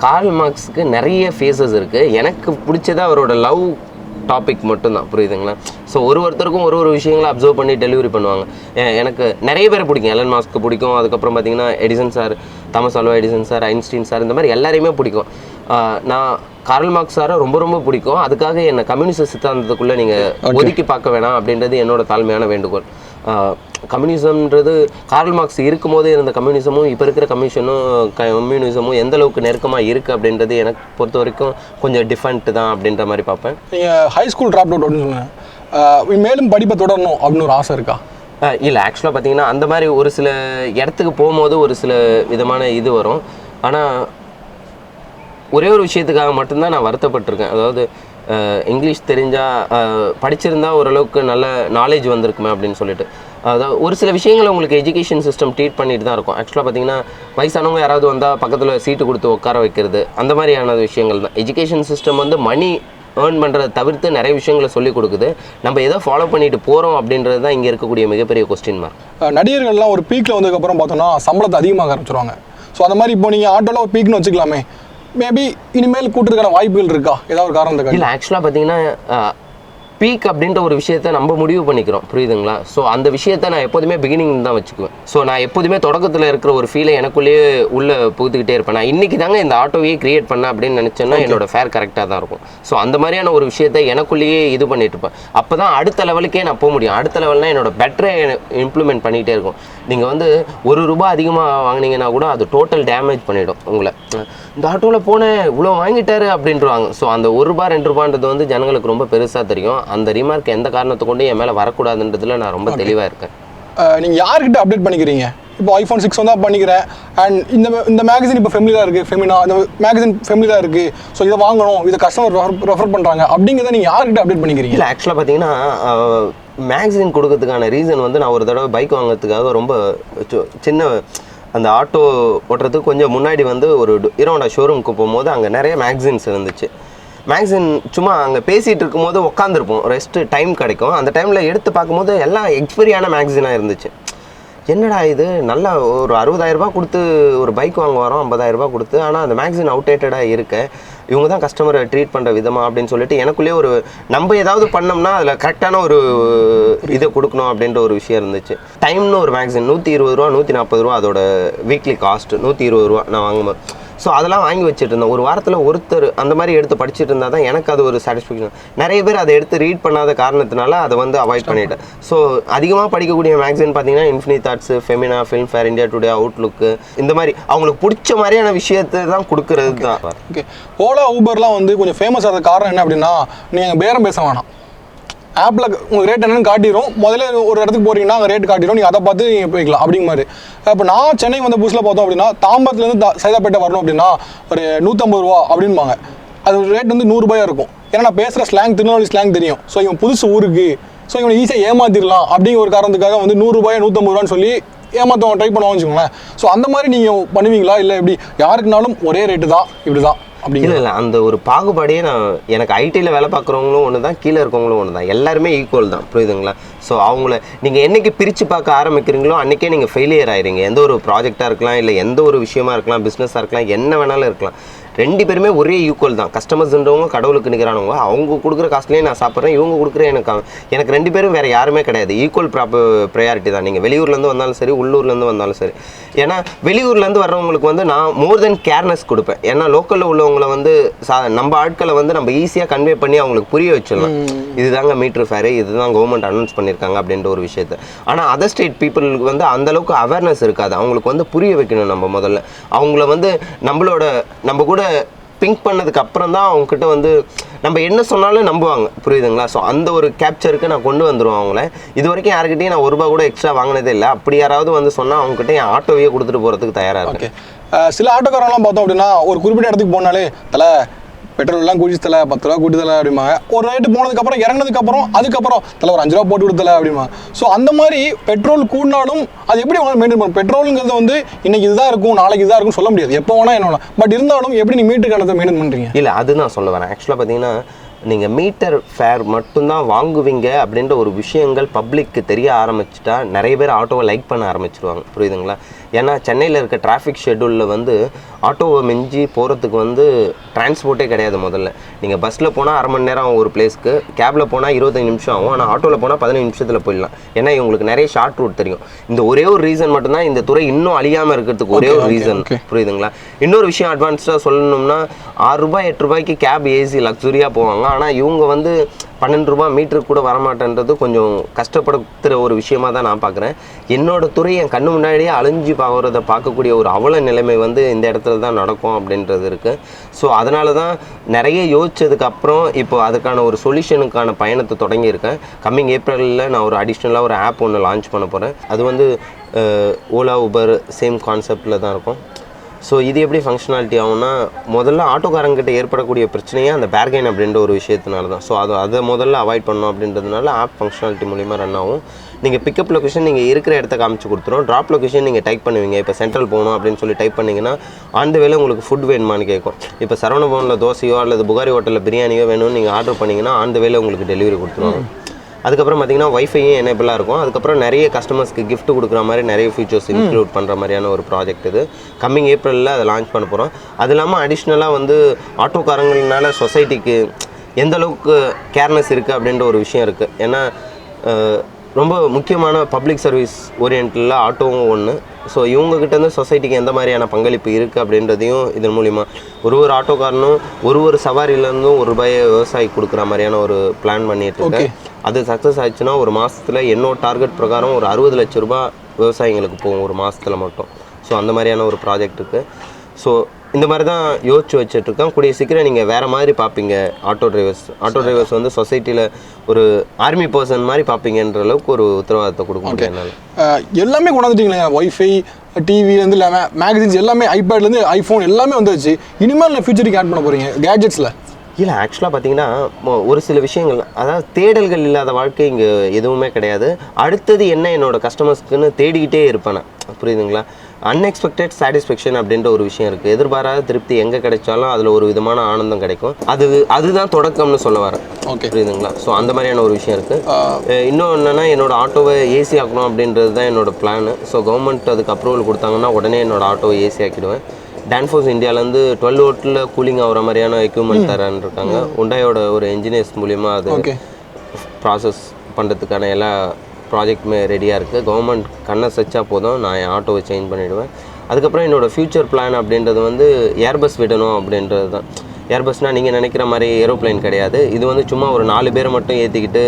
கால் மார்க்ஸுக்கு நிறைய ஃபேஸஸ் இருக்குது. எனக்கு பிடிச்சது அவரோட லவ் டாபிக் மட்டும்தான், புரியுதுங்களா? ஸோ ஒருத்தருக்கும் ஒரு விஷயங்களை அப்சர்வ் பண்ணி டெலிவரி பண்ணுவாங்க. எனக்கு நிறைய பேர் பிடிக்கும். எலன் மாஸ்க்கு பிடிக்கும். அதுக்கப்புறம் பார்த்தீங்கன்னா Edison sir, Thomas Alva Edison sir, Einstein sir, இந்த மாதிரி எல்லாரையுமே பிடிக்கும். நான் கார்ல் மார்க்ஸ் சாரை ரொம்ப ரொம்ப பிடிக்கும். அதுக்காக என்னை கம்யூனிச சித்தாந்தத்துக்குள்ளே நீங்கள் ஒதுக்கி பார்க்க வேணாம் அப்படின்றது என்னோட தாழ்மையான வேண்டுகோள். கம்யூனிசம்ன்றது கார்ல் மார்க்ஸ் இருக்கும் போதே இருந்த கம்யூனிசமும் இப்போ இருக்கிற கம்யூனிசமும் எந்த அளவுக்கு நெருக்கமாக இருக்குது அப்படின்றது எனக்கு பொறுத்த வரைக்கும் கொஞ்சம் டிஃப்ரெண்ட் தான் அப்படின்ற மாதிரி பார்ப்பேன். நீங்கள் ஹை ஸ்கூல் ட்ராப் அவுட் அப்படின்னு சொன்னேன், மேலும் படிப்பை தொடரணும் அப்படின்னு ஒரு ஆசை இருக்கா? இல்லை, ஆக்சுவலாக பார்த்தீங்கன்னா அந்த மாதிரி ஒரு சில இடத்துக்கு போகும்போது ஒரு சில விதமான இது வரும். ஆனால் ஒரே ஒரு விஷயத்துக்காக மட்டும்தான் நான் வருத்தப்பட்டிருக்கேன். அதாவது இங்கிலீஷ் தெரிஞ்சால் படிச்சிருந்தா ஓரளவுக்கு நல்ல நாலேஜ் வந்திருக்குமே அப்படின்னு சொல்லிட்டு. அதாவது ஒரு சில விஷயங்களை உங்களுக்கு எஜுகேஷன் சிஸ்டம் ட்ரீட் பண்ணிட்டு தான் இருக்கும். ஆக்சுவலாக பார்த்தீங்கன்னா வயசானவங்க யாராவது வந்தால் பக்கத்தில் சீட்டு கொடுத்து உட்கார வைக்கிறது, அந்த மாதிரியான விஷயங்கள் தான். எஜுகேஷன் சிஸ்டம் வந்து மணி ஏர்ன் பண்ணுறதை தவிர்த்து நிறைய விஷயங்களை சொல்லிக் கொடுக்குது. நம்ம எதை ஃபாலோ பண்ணிட்டு போகிறோம் அப்படின்றது தான் இங்கே இருக்கக்கூடிய மிகப்பெரிய கொஸ்டின் மார்க். நடிகர்கள்லாம் ஒரு பீக்கில் வந்ததுக்கப்புறம் பார்த்தோன்னா சம்பளத்தை அதிகமாக ஆரம்பிச்சிருவாங்க. ஸோ அந்த மாதிரி இப்போ நீங்கள் ஆட்டோவில் ஒரு பீக்னு வச்சுக்கலாமே, மேபி இனிமேல் கூட்டுறதுக்கான வாய்ப்புகள் இருக்கா? ஏதாவது ஒரு காரணம்? இல்லை, ஆக்சுவலாக பார்த்தீங்கன்னா பீக் அப்படின்ற ஒரு விஷயத்தை நம்ம முடிவு பண்ணிக்கிறோம், புரியுதுங்களா? ஸோ அந்த விஷயத்தை நான் எப்போதுமே பிகினிங் தான் வச்சுக்குவேன். ஸோ நான் எப்போதுமே தொடக்கத்தில் இருக்கிற ஒரு ஃபீலை எனக்குள்ளேயே உள்ளே புகுத்துக்கிட்டே இருப்பேன். நான் இன்றைக்கி தாங்க இந்த ஆட்டோவையே கிரியேட் பண்ணேன் அப்படின்னு நினச்சேன்னா என்னோட ஃபேர் கரெக்டாக தான் இருக்கும். ஸோ அந்த மாதிரியான ஒரு விஷயத்தை எனக்குள்ளேயே இது பண்ணிட்டு இருப்பேன். அப்போ தான் அடுத்த லெவலுக்கே நான் போக முடியும். அடுத்த லெவல்னால் என்னோட பெட்டரை இம்ப்ளிமெண்ட் பண்ணிகிட்டே இருக்கும். நீங்கள் வந்து ₹1 அதிகமாக வாங்கினீங்கன்னா கூட அது டோட்டல் டேமேஜ் பண்ணிவிடும் உங்களை. இந்த ஆட்டோவில் போனேன் இவ்வளோ வாங்கிட்டாரு அப்படின்றாங்க. ஸோ அந்த ₹1 ₹2 வந்து ஜனங்களுக்கு ரொம்ப பெருசாக தெரியும். அந்த ரிமார்க் எந்த காரணத்தை கொண்டு என் மேலே வரக்கூடாதுன்றதுல நான் ரொம்ப தெளிவாக இருக்கேன். நீங்கள் யார்கிட்ட அப்டேட் பண்ணிக்கிறீங்க? இப்போ iPhone 6 வந்தால் பண்ணிக்கிறேன், அண்ட் இந்த மேகசின் இப்போ ஃபெமிலியாக இருக்குது, ஃபெமினா இந்த மேகசின் ஃபெமிலியாக இருக்குது, ஸோ இதை வாங்கணும், இதை கஸ்டமர் ரெஃபர் பண்ணுறாங்க அப்படிங்கிறத நீங்கள் யார்கிட்ட அப்டேட் பண்ணிக்கிறீங்க? இல்லை, ஆக்சுவலாக பார்த்தீங்கன்னா மேகசின் கொடுக்கறதுக்கான ரீசன் வந்து நான் ஒரு தடவை பைக் வாங்குறதுக்காக ரொம்ப சின்ன அந்த ஆட்டோ ஓட்டுறதுக்கு கொஞ்சம் முன்னாடி வந்து ஒரு ஹீரோண்டா ஷோரூமுக்கு போகும்போது அங்கே நிறைய மேகசின்ஸ் இருந்துச்சு. மேகசின் சும்மா அங்கே பேசிகிட்டு இருக்கும்போது உட்காந்துருப்போம், ரெஸ்ட்டு டைம் கிடைக்கும். அந்த டைமில் எடுத்து பார்க்கும்போது எல்லாம் எக்ஸ்பைரியான மேகசினாக இருந்துச்சு. என்னடா இது, நல்லா ஒரு ₹60,000 கொடுத்து ஒரு பைக் வாங்க வரோம், ₹50,000 கொடுத்து, ஆனால் அந்த மேகசின் அவுடேட்டடாக இருக்கு, இவங்க தான் கஸ்டமரை ட்ரீட் பண்ணுற விதமா அப்படின்னு சொல்லிட்டு எனக்குள்ளேயே ஒரு நம்ம ஏதாவது பண்ணோம்னா அதில் கரெக்டான ஒரு இதை கொடுக்கணும் அப்படின்ற ஒரு விஷயம் இருந்துச்சு. டைம்னு ஒரு மேகசின் ₹120 ₹140 அதோட வீக்லி காஸ்ட் ₹120 நான் வாங்கும்போது. ஸோ அதெல்லாம் வாங்கி வச்சுட்டு இருந்தேன். ஒரு வாரத்தில் ஒருத்தர் அந்த மாதிரி எடுத்து படிச்சுட்டு இருந்தால் தான் எனக்கு அது ஒரு சாட்டிஸ்ஃபேக்ஷன். நிறைய பேர் அதை எடுத்து ரீட் பண்ணாத காரணத்தினால அதை வந்து அவாய்ட் பண்ணிட்டேன். ஸோ அதிகமாக படிக்கக்கூடிய மேகசின் பார்த்தீங்கன்னா Infinite Thoughts, Femina, Filmfare, India Today, Outlook, இந்த மாதிரி அவங்களுக்கு பிடிச்ச மாதிரியான விஷயத்தை தான் கொடுக்கறது தான். ஓகே, ஓலா ஊபர்லாம் வந்து கொஞ்சம் ஃபேமஸ் ஆகிறது காரணம் என்ன அப்படின்னா, நீங்கள் பேரம் பேச வேணாம், ஆப்பில் உங்களுக்கு ரேட் என்னென்னு காட்டிடும். முதல்ல ஒரு இடத்துக்கு போகிறீங்கன்னா அங்கே ரேட் காட்டிடும், நீங்கள் அதை பார்த்து நீங்கள் போய்க்கலாம் அப்படிங்க மாதிரி. இப்போ நான் சென்னை வந்த புதுசில் பார்த்தோம் அப்படின்னா, தாம்பரத்துலேருந்து சைதாப்பேட்டை வரணும் அப்படின்னா ஒரு ₹150 அப்படின்பாங்க. அது ரேட் வந்து ₹100 இருக்கும். ஏன்னா நான் பேசுகிற ஸ்லாங் திருநெல்வேலி ஸ்லாங் தெரியும். ஸோ இவன் புதுசு ஊருக்கு, ஸோ இவனை ஈஸியாக ஏமாற்றிடலாம் அப்படிங்கிற ஒரு காரணத்துக்காக வந்து ₹100 ₹150 சொல்லி ஏமாற்றவங்க ட்ரை பண்ணுவான்னு வச்சுக்கோங்களேன். ஸோ அந்த மாதிரி நீங்கள் பண்ணுவீங்களா? இல்லை எப்படி யாருக்குனாலும் ஒரே ரேட்டு தான் இப்படி தான் அப்படி? இல்லை, அந்த ஒரு பாகுபாடே எனக்கு ஐடியில் வேலை பார்க்குறவங்களும் ஒன்று தான், கீழே இருக்கவங்களும் ஒன்று தான், எல்லாருமே ஈக்குவல் தான், புரியுதுங்களா? ஸோ அவங்கள நீங்கள் என்றைக்கு பிரித்து பார்க்க ஆரம்பிக்கிறீங்களோ அன்றைக்கே நீங்கள் ஃபெயிலியர் ஆகிறீங்க. எந்த ஒரு ப்ராஜெக்டாக இருக்கலாம், இல்லை எந்த ஒரு விஷயமா இருக்கலாம், பிஸ்னஸாக இருக்கலாம், என்ன வேணாலும் இருக்கலாம். 2 பேருமே ஒரே ஈக்குவல் தான். கஸ்டமர்ஸ்ன்றவங்க கடவுளுக்கு நிற்கிறானவங்க, அவங்க கொடுக்குற காசுலேயே நான் சாப்பிட்றேன், இவங்க கொடுக்குற எனக்கு 2 பேரும் வேறு யாருமே கிடையாது. ஈக்குவல் ப்ரையாரிட்டி தான். நீங்கள் வெளியூர்லேருந்து வந்தாலும் சரி, உள்ளூர்லேருந்து வந்தாலும் சரி. ஏன்னா வெளியூர்லேருந்து வர்றவங்களுக்கு வந்து நான் மோர் தென் கேர்னஸ் கொடுப்பேன். ஏன்னா லோக்கலில் உள்ளவங்களை வந்து நம்ம ஆட்களை வந்து நம்ம ஈஸியாக கன்வே பண்ணி அவங்களுக்கு புரிய வச்சிடலாம். இதுதாங்க மீட்டர் ஃபேரு, இதுதான் கவர்மெண்ட் அனௌன்ஸ் பண்ணியிருக்காங்க அப்படின்ற ஒரு விஷயத்தை. ஆனால் அதர் ஸ்டேட் பீப்புளுக்கு வந்து அந்தளவுக்கு அவேர்னஸ் இருக்காது. அவங்களுக்கு வந்து புரிய வைக்கணும் நம்ம முதல்ல. அவங்கள வந்து நம்ம கூட பிங்க் பண்ணதுக்கு அப்புறம் தான் அவங்கக்கிட்ட வந்து நம்ம என்ன சொன்னாலும் நம்புவாங்க. புரியுதுங்களா? ஸோ அந்த ஒரு கேப்சருக்கு நான் கொண்டு வந்துடுவேன் அவங்கள. இது வரைக்கும் யாருக்கிட்டையும் நான் ₹1 கூட எக்ஸ்ட்ரா வாங்கினதே இல்லை. அப்படி யாராவது வந்து சொன்னால் அவங்ககிட்ட என் ஆட்டோவையே கொடுத்துட்டு போகிறதுக்கு தயாராக இருக்கேன். சில ஆட்டோக்காரெல்லாம் பார்த்தோம் அப்படின்னா ஒரு குறிப்பிட்ட இடத்துக்கு போனாலே தலை பெட்ரோல்லாம் கூட்டி தலை ₹10 கூட்டி தலை அப்படிமா, ஒரு ரேட்டு போனதுக்கப்புறம் இறங்கினதுக்கப்புறம் அதுக்கப்புறம் தலை ஒரு ₹5 போட்டு கொடுத்தல அப்படிமா. ஸோ அந்த மாதிரி பெட்ரோல் கூடினாலும் அது எப்படி வேணாலும் மெயின்டைன் பண்ணும். பெட்ரோலுங்கிறது வந்து இன்னைக்கு இதுதான் இருக்கும், நாளைக்கு இதுதான் இருக்கும்னு சொல்ல முடியாது, எப்போ வேணா என்ன. பட் இருந்தாலும் எப்படி நீ மீட்டர் கணத்தை மெயின்டைன் பண்ணுறீங்க? இல்லை, அது நான் சொல்ல வரேன். ஆக்சுவலாக பார்த்தீங்கன்னா நீங்கள் மீட்டர் ஃபேர் மட்டும்தான் வாங்குவீங்க அப்படின்ற ஒரு விஷயங்கள் பப்ளிக்கு தெரிய ஆரம்பிச்சிட்டா நிறைய பேர் ஆட்டோவை லைக் பண்ண ஆரம்பிச்சிருவாங்க. புரியுதுங்களா? ஏன்னா சென்னையில் இருக்க டிராஃபிக் ஷெட்யூலில் வந்து ஆட்டோவை மிஞ்சி போகிறதுக்கு வந்து டிரான்ஸ்போர்ட்டே கிடையாது. முதல்ல நீங்கள் பஸ்ஸில் போனால் அரை மணி நேரம் ஆகும் ஒரு பிளேஸ்க்கு, கேபில் போனால் 25 நிமிஷம் ஆகும். ஆனால் ஆட்டோவில் போனால் 15 நிமிஷத்தில் போயிடலாம். ஏன்னா இவங்களுக்கு நிறைய ஷார்ட் ரூட் தெரியும். இந்த ஒரே ஒரு ரீசன் மட்டும்தான் இந்த துறை இன்னும் அழியாமல் இருக்கிறதுக்கு ஒரே ஒரு ரீசன். புரியுதுங்களா? இன்னொரு விஷயம் அட்வான்ஸ்டாக சொல்லணும்னா ₹6 ₹8 கேப் ஏசி லக்ஸுரியாக போவாங்க. ஆனால் இவங்க வந்து ₹12 மீட்டருக்கு கூட வரமாட்டேன்றது கொஞ்சம் கஷ்டப்படுத்துகிற ஒரு விஷயமாக தான் நான் பார்க்குறேன். என்னோடய துறை என் கண்ணு முன்னாடியே அழிஞ்சு போகிறத பார்க்கக்கூடிய ஒரு அவல நிலைமை வந்து இந்த இடத்துல தான் நடக்கும் அப்படின்றது இருக்குது. ஸோ அதனால தான் நிறைய யோசிச்சதுக்கப்புறம் இப்போ அதுக்கான ஒரு சொல்யூஷனுக்கான பயணத்தை தொடங்கியிருக்கேன். கம்மிங் ஏப்ரலில் நான் ஒரு அடிஷ்னலாக ஒரு ஆப் ஒன்று லான்ச் பண்ண போகிறேன். அது வந்து ஓலா உபர் சேம் கான்செப்டில் தான் இருக்கும். ஸோ இது எப்படி ஃபங்க்ஷனாலிட்டி ஆகும்னா, முதல்ல ஆட்டோக்காரங்கிட்ட ஏற்படக்கூடிய பிரச்சனையே அந்த பேர்கெயின் அப்படின்ற ஒரு விஷயத்தினால தான். ஸோ அதை முதல்ல அவாய்ட் பண்ணணும் அப்படின்றதுனால ஆப் ஃபங்க்ஷனாலிட்டி மூலிமா ரன் ஆகும். நீங்கள் பிக்கப் லொக்கேஷன் நீங்கள் இருக்கிற இடத்த காமிச்சு கொடுத்துரும். ட்ராப் லொக்கேஷன் நீங்கள் டைப் பண்ணுவீங்க. இப்போ சென்ட்ரல் போகணும் அப்படின்னு சொல்லி டைப் பண்ணிங்கன்னா அந்த வேலை உங்களுக்கு ஃபுட் வேணுமான்னு கேட்கும். இப்போ சரவணபவனில் தோசையோ அல்லது புகாரி ஹோட்டலில் பிரியாணியோ வேணும்னு நீங்கள் ஆர்டர் பண்ணிங்கன்னா அந்த வேலை உங்களுக்கு டெலிவரி கொடுத்துருவாங்க. அதுக்கப்புறம் பார்த்தீங்கன்னா வைஃபையும் எனேபிளாக இருக்கும். அதுக்கப்புறம் நிறைய கஸ்டமர்ஸ்க்கு கிஃப்ட் கொடுக்குற மாதிரி நிறைய ஃபீச்சர்ஸ் இன்க்ளூட் பண்ணுற மாதிரியான ஒரு ப்ராஜெக்ட் இது. கம்மிங் ஏப்ரலில் அதை லான்ச் பண்ண போகிறோம். அது இல்லாமல் அடிஷ்னலாக வந்து ஆட்டோக்காரங்களால சொசைட்டிக்கு எந்த அளவுக்கு கேர்னஸ் இருக்குது அப்படின்ற ஒரு விஷயம் இருக்குது. ஏன்னா ரொம்ப முக்கியமான பப்ளிக் சர்வீஸ் ஓரியன்டில் ஆட்டோவும் ஒன்று. ஸோ இவங்ககிட்டேருந்து சொசைட்டிக்கு எந்த மாதிரியான பங்களிப்பு இருக்குது அப்படின்றதையும் இதன் மூலிமா ஒரு ஆட்டோக்காரனும் ஒரு சவாரியிலேருந்தும் ₹1 விவசாயி கொடுக்குற மாதிரியான ஒரு பிளான் பண்ணிட்டு இருக்கேன். அது சக்ஸஸ் ஆயிடுச்சுன்னா ஒரு மாதத்தில் என்னோட டார்கெட் பிரகாரம் ஒரு ₹60 லட்சம் விவசாயிங்களுக்கு போகும் ஒரு மாதத்தில் மட்டும். ஸோ அந்த மாதிரியான ஒரு ப்ராஜெக்ட் இருக்குது. ஸோ இந்த மாதிரி தான் யோசிச்சு வச்சுட்ருக்கேன். கூடிய சீக்கிரம் நீங்கள் வேறு மாதிரி பார்ப்பீங்க. ஆட்டோ டிரைவர்ஸ் வந்து சொசைட்டியில் ஒரு ஆர்மி பர்சன் மாதிரி பார்ப்பீங்கன்ற அளவுக்கு ஒரு உத்தரவாதத்தை கொடுக்க முடியும் என்னால். எல்லாமே கொண்டாந்துட்டீங்களே, ஒய்ஃபை, டிவிலேருந்து இல்லாமல் மேகசின்ஸ் எல்லாமே, ஐபேட்லேருந்து ஐஃபோன் எல்லாமே வந்துச்சு. இனிமேல் ஃபியூச்சருக்கு ஆட் பண்ண போகிறீங்க கேட்ஜெட்ஸில்? இல்லை, ஆக்சுவலாக பார்த்தீங்கன்னா ஒரு சில விஷயங்கள், அதாவது தேடல்கள் இல்லாத வாழ்க்கை இங்கே எதுவுமே கிடையாது. அடுத்தது என்ன என்னோடய கஸ்டமர்ஸ்க்குன்னு தேடிக்கிட்டே இருப்பேன். புரியுதுங்களா? அன்எக்ஸ்பெக்டட் சாட்டிஸ்ஃபேக்ஷன் அப்படின்ற ஒரு விஷயம் இருக்குது. எதிர்பாராத திருப்தி எங்கே கிடைச்சாலும் அதில் ஒரு விதமான ஆனந்தம் கிடைக்கும். அதுதான் தொடக்கம்னு சொல்ல வரேன். ஓகே, புரியுதுங்களா? ஸோ அந்த மாதிரியான ஒரு விஷயம் இருக்குது. இன்னும் என்னென்னா என்னோடய ஆட்டோவை ஏசி ஆக்கணும் அப்படின்றது தான் என்னோடய பிளான். ஸோ கவர்மெண்ட் அதுக்கு அப்ரூவல் கொடுத்தாங்கன்னா உடனே என்னோடய ஆட்டோவை ஏசி ஆக்கிடுவேன். டான்ஃபோர்ஸ் இந்தியாவிலேருந்து 12 வோல்ட்டில் கூலிங் ஆகிற மாதிரியான எக்யூப்மெண்ட் தரேன்னு இருக்காங்க. உண்டாயோட ஒரு இன்ஜினியர்ஸ் மூலிமா அது ப்ராசஸ் பண்ணுறதுக்கான எல்லா ப்ராஜெக்ட்டுமே ரெடியாக இருக்குது. கவர்மெண்ட் கண்ணை சச்சா போதும், நான் என் ஆட்டோவை சேஞ்ச் பண்ணிவிடுவேன். அதுக்கப்புறம் என்னோடய ஃப்யூச்சர் பிளான் அப்படின்றது வந்து ஏர்பஸ் விடணும் அப்படின்றது தான். ஏர்பஸ்னால் நீங்கள் நினைக்கிற மாதிரி ஏரோப்ளைன் கிடையாது. இது வந்து சும்மா ஒரு 4 பேரை மட்டும் ஏற்றிக்கிட்டு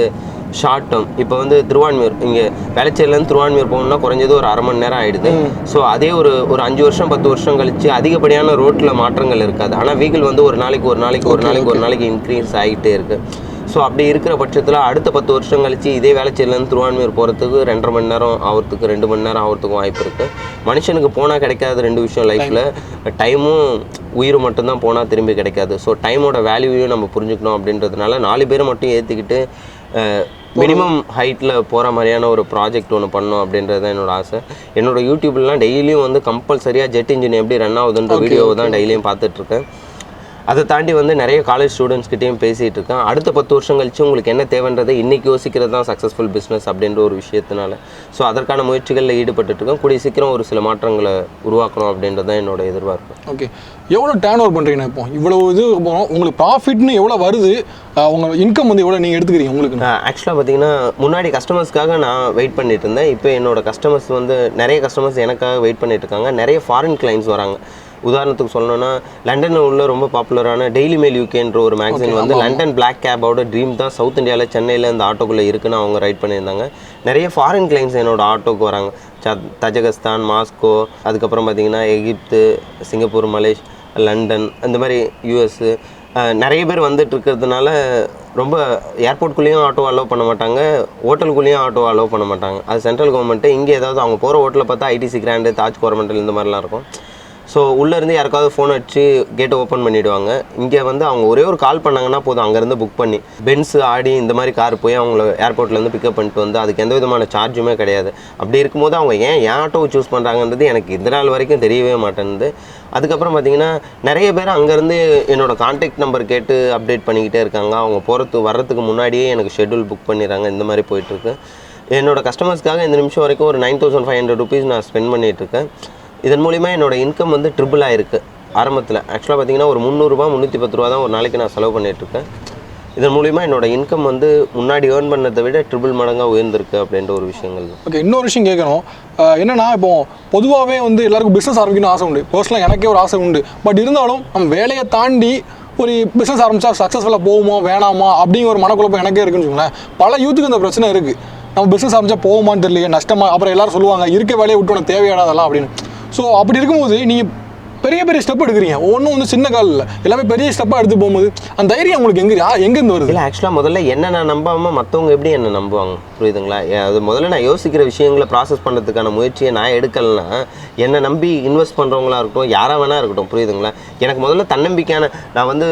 ஷார்ட் டேர்ம். இப்போ வந்து திருவான்மியூர், இங்கே வேளச்சேரியிலேருந்து திருவான்மியூர் போகணுன்னா குறைஞ்சது ஒரு அரை மணி நேரம் ஆகிடுது. ஸோ அதே ஒரு 5 வருஷம் 10 வருஷம் கழிச்சு அதிகப்படியான ரோட்டில் மாற்றங்கள் இருக்காது. ஆனால் வெஹிக்கிள் வந்து ஒரு நாளைக்கு இன்க்ரீஸ் ஆகிட்டே இருக்குது. ஸோ அப்படி இருக்கிற பட்சத்தில் அடுத்த 10 வருஷம் கழிச்சு இதே வேளச்சேரியிலேருந்து திருவான்மியூர் போகிறதுக்கு 2.5 மணி நேரம் ஆகிறதுக்கு 2 மணி நேரம் ஆகிறதுக்கும் வாய்ப்பு இருக்குது. மனுஷனுக்கு போனால் கிடைக்காத 2 விஷயம் லைஃப்பில், டைமும் உயிர் மட்டும்தான் போனால் திரும்பி கிடைக்காது. ஸோ டைமோட வேல்யூவையும் நம்ம புரிஞ்சுக்கணும் அப்படின்றதுனால 4 பேரை மட்டும் ஏற்றிக்கிட்டு மினிமம் ஹைட்டில் போகிற மாதிரியான ஒரு ப்ராஜெக்ட் ஒன்று பண்ணணும் அப்படின்றது தான் என்னோடய ஆசை. என்னோடய யூடியூப்லாம் டெய்லியும் வந்து கம்பல்சரியாக ஜெட் இன்ஜின் எப்படி ரன் ஆகுதுன்ற வீடியோவை தான் டெய்லியும் பார்த்துட்ருக்கேன். அதை தாண்டி வந்து நிறைய காலேஜ் ஸ்டூடெண்ட்ஸ்கிட்டையும் பேசிகிட்டு இருக்கேன். அடுத்த 10 வருஷம் கழிச்சு உங்களுக்கு என்ன தேவைன்றதை இன்றைக்கி யோசிக்கிறது தான் சக்ஸஸ்ஃபுல் பிஸ்னஸ் அப்படின்ற ஒரு விஷயத்தினால ஸோ அதற்கான முயற்சிகளில் ஈடுபட்டுருக்கேன். கூடிய சீக்கிரம் ஒரு சில மாற்றங்களை உருவாக்கணும் அப்படின்றது தான் என்னோட எதிர்பார்ப்பு. ஓகே, எவ்வளோ டேர்ன் ஓவர் பண்ணுறீங்க இப்போ? இவ்வளோ இது போகிறோம், உங்களுக்கு ப்ராஃபிட்னு எவ்வளோ வருது, உங்கள் இன்கம் வந்து எவ்வளோ நீங்கள் எடுத்துக்கிறீங்க உங்களுக்கு? ஆக்சுவலாக பார்த்தீங்கன்னா முன்னாடி கஸ்டமர்ஸ்க்காக நான் வெயிட் பண்ணிட்டு இருந்தேன். இப்போ என்னோட கஸ்டமர்ஸ் வந்து நிறைய கஸ்டமர்ஸ் எனக்காக வெயிட் பண்ணிட்டு இருக்காங்க. நிறைய ஃபாரின் கிளைண்ட்ஸ் வராங்க. உதாரணத்துக்கு சொல்லணும்னா லண்டனில் உள்ள ரொம்ப பாப்புலரான டெய்லி மெயில் யூகேன்ற ஒரு மேக்சின் வந்து லண்டன் பிளாக் கேபோட ட்ரீம் தான் சவுத் இந்தியாவில் சென்னையில் இந்த ஆட்டோக்குள்ளே இருக்குன்னு அவங்க ரைட் பண்ணியிருந்தாங்க. நிறைய ஃபாரின் கிளைண்ட்ஸ் என்னோட ஆட்டோக்கு வராங்க. தஜகஸ்தான், மாஸ்கோ, அதுக்கப்புறம் பார்த்திங்கன்னா எகிப்து, சிங்கப்பூர், லண்டன், இந்த மாதிரி யூஎஸ்ஸு நிறைய பேர் வந்துட்டு இருக்கிறதுனால ரொம்ப ஏர்போர்ட்குள்ளேயும் ஆட்டோ அலோவ் பண்ண மாட்டாங்க, ஹோட்டலுக்குள்ளேயும் ஆட்டோ அலோவ் பண்ண மாட்டாங்க. அது சென்ட்ரல் கவர்மெண்ட்டு. இங்கே ஏதாவது அவங்க போகிற ஹோட்டலில் பார்த்தா ஐடிசி கிராண்டு, தாஜ் கோரமண்டல் இந்த மாதிரிலாம் இருக்கும். ஸோ உள்ளேருந்து யாருக்காவது ஃபோன் அடிச்சு கேட்டை ஓப்பன் பண்ணிவிடுவாங்க. இங்கே வந்து அவங்க ஒரே ஒரு கால் பண்ணாங்கன்னா போதும், அங்கேருந்து புக் பண்ணி பென்ஸ், ஆடி இந்த மாதிரி கார் போய் அவங்கள ஏர்போர்ட்லேருந்து பிக்கப் பண்ணிட்டு வந்து அதுக்கு எந்த விதமான சார்ஜுமே கிடையாது. அப்படி இருக்கும்போது அவங்க ஏன் ஆட்டோவை சூஸ் பண்ணுறாங்கன்றது எனக்கு இந்த நாள் வரைக்கும் தெரியவே மாட்டேன்னுது. அதுக்கப்புறம் பார்த்திங்கன்னா நிறைய பேர் அங்கேருந்து என்னோடய கான்டாக்ட் நம்பர் கேட்டு அப்டேட் பண்ணிக்கிட்டே இருக்காங்க. அவங்க வர்றதுக்கு முன்னாடியே எனக்கு ஷெட்யூல் புக் பண்ணிடுறாங்க. இந்த மாதிரி போயிட்டுருக்கு. என்னோடய கஸ்டமர்ஸ்க்காக இந்த நிமிஷம் வரைக்கும் ஒரு 9500 ருபீஸ் நான் ஸ்பெண்ட் பண்ணிகிட்ருக்கேன். இதன் மூலிமா என்னோடய இன்கம் வந்து ட்ரிபிள் ஆகிருக்கு. ஆரம்பத்தில் ஆக்சுவலாக பார்த்திங்கன்னா ஒரு 300 ரூபா 310 ரூபா தான் ஒரு நாளைக்கு நான் செலவு பண்ணிகிட்ருக்கேன். இதன் மூலிமா என்னோடய இன்கம் வந்து முன்னாடி ஏர்ன் பண்ணதை விட ட்ரிபிள் மடங்காக உயர்ந்திருக்கு அப்படின்ற ஒரு விஷயங்கள் தான். ஓகே, இன்னொரு விஷயம் கேட்கணும். என்னென்னா இப்போ பொதுவாகவே வந்து எல்லாருக்கும் பிஸ்னஸ் ஆரம்பிக்கணும்னு ஆசை உண்டு. பர்சனலாக எனக்கே ஒரு ஆசை உண்டு. பட் இருந்தாலும் நம்ம வேலையை தாண்டி ஒரு பிஸ்னஸ் ஆரம்பித்தா சக்ஸஸ்ஃபுல்லாக போகுமா வேணாமா அப்படிங்கிற ஒரு மனக்குழப்பம் எனக்கே இருக்குன்னு வச்சுக்கோங்களேன். பல யூத்துக்கு இந்த பிரச்சனை இருக்குது. நம்ம பிஸ்னஸ் ஆரம்பித்தா போகுமான்னு தெரியலையே, நஷ்டமாக, அப்புறம் எல்லாரும் சொல்லுவாங்க இருக்க வேலையை விட்டு உனக்கு தேவையானதெல்லாம் அப்படின்னு. ஸோ அப்படி இருக்கும்போது நீங்கள் பெரிய பெரிய ஸ்டெப் எடுக்கிறீங்க. ஒன்றும் வந்து சின்ன கால் இல்லை, எல்லாமே பெரிய ஸ்டெப்பாக எடுத்து போகும்போது அந்த தைரியம் உங்களுக்கு எங்கேருந்து வருது? இல்லை, ஆக்சுவலாக முதல்ல என்ன நான் நம்பாமல் மற்றவங்க எப்படி என்ன நம்புவாங்க, புரியுதுங்களா? அது முதல்ல நான் யோசிக்கிற விஷயங்களை ப்ராசஸ் பண்ணுறதுக்கான முயற்சியை நான் எடுக்கலைன்னா என்னை நம்பி இன்வெஸ்ட் பண்ணுறவங்களா இருக்கட்டும், யாராக வேணா இருக்கட்டும், புரியுதுங்களா? எனக்கு முதல்ல தன்னம்பிக்கையான நான் வந்து